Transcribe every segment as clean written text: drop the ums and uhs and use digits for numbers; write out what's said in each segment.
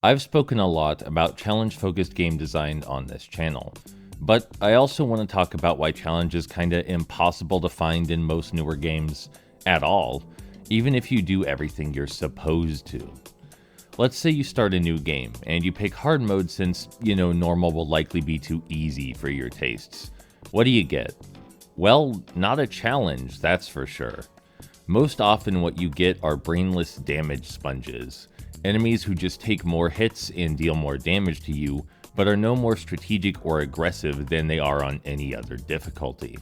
I've spoken a lot about challenge-focused game design on this channel, but I also want to talk about why challenge is kinda impossible to find in most newer games at all, even if you do everything you're supposed to. Let's say you start a new game, and you pick hard mode since, normal will likely be too easy for your tastes. What do you get? Well, not a challenge, that's for sure. Most often what you get are brainless damage sponges, enemies who just take more hits and deal more damage to you, but are no more strategic or aggressive than they are on any other difficulty.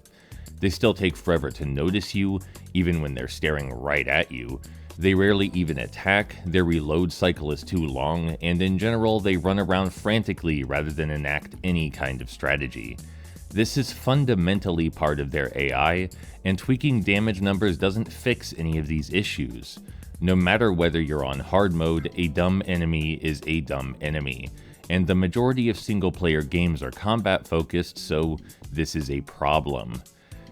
They still take forever to notice you, even when they're staring right at you. They rarely even attack, their reload cycle is too long, and in general they run around frantically rather than enact any kind of strategy. This is fundamentally part of their AI, and tweaking damage numbers doesn't fix any of these issues. No matter whether you're on hard mode, a dumb enemy is a dumb enemy, and the majority of single-player games are combat-focused, so this is a problem.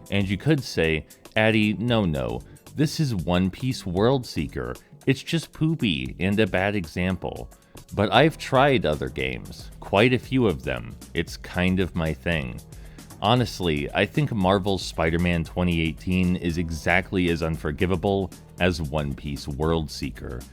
And you could say, Addy, no, this is One Piece Worldseeker, it's just poopy and a bad example. But I've tried other games, quite a few of them, it's kind of my thing. Honestly, I think Marvel's Spider-Man 2018 is exactly as unforgivable as One Piece Worldseeker.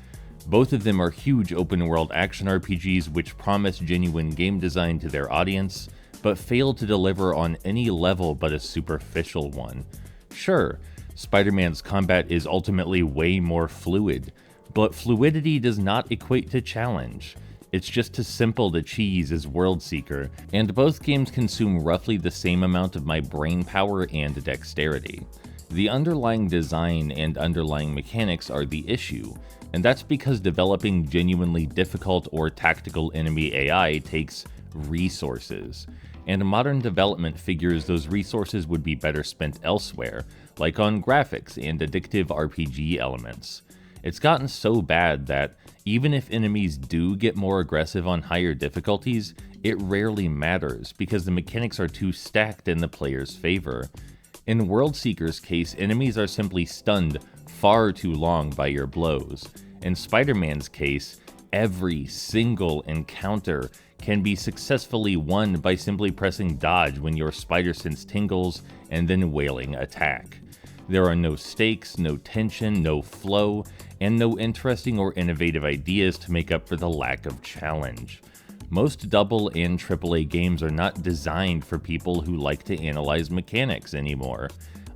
Both of them are huge open-world action RPGs which promise genuine game design to their audience, but fail to deliver on any level but a superficial one. Sure, Spider-Man's combat is ultimately way more fluid, but fluidity does not equate to challenge. It's just as simple to cheese as Worldseeker, and both games consume roughly the same amount of my brain power and dexterity. The underlying design and underlying mechanics are the issue, and that's because developing genuinely difficult or tactical enemy AI takes resources, and modern development figures those resources would be better spent elsewhere, like on graphics and addictive RPG elements. It's gotten so bad that, even if enemies do get more aggressive on higher difficulties, it rarely matters because the mechanics are too stacked in the player's favor. In Worldseeker's case, enemies are simply stunned far too long by your blows. In Spider-Man's case, every single encounter can be successfully won by simply pressing dodge when your spider sense tingles and then wailing attack. There are no stakes, no tension, no flow, and no interesting or innovative ideas to make up for the lack of challenge. Most double and AAA games are not designed for people who like to analyze mechanics anymore.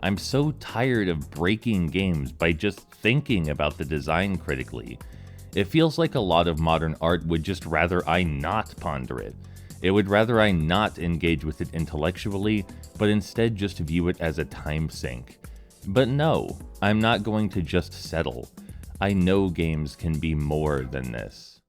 I'm so tired of breaking games by just thinking about the design critically. It feels like a lot of modern art would just rather I not ponder it. It would rather I not engage with it intellectually, but instead just view it as a time sink. But no, I'm not going to just settle. I know games can be more than this.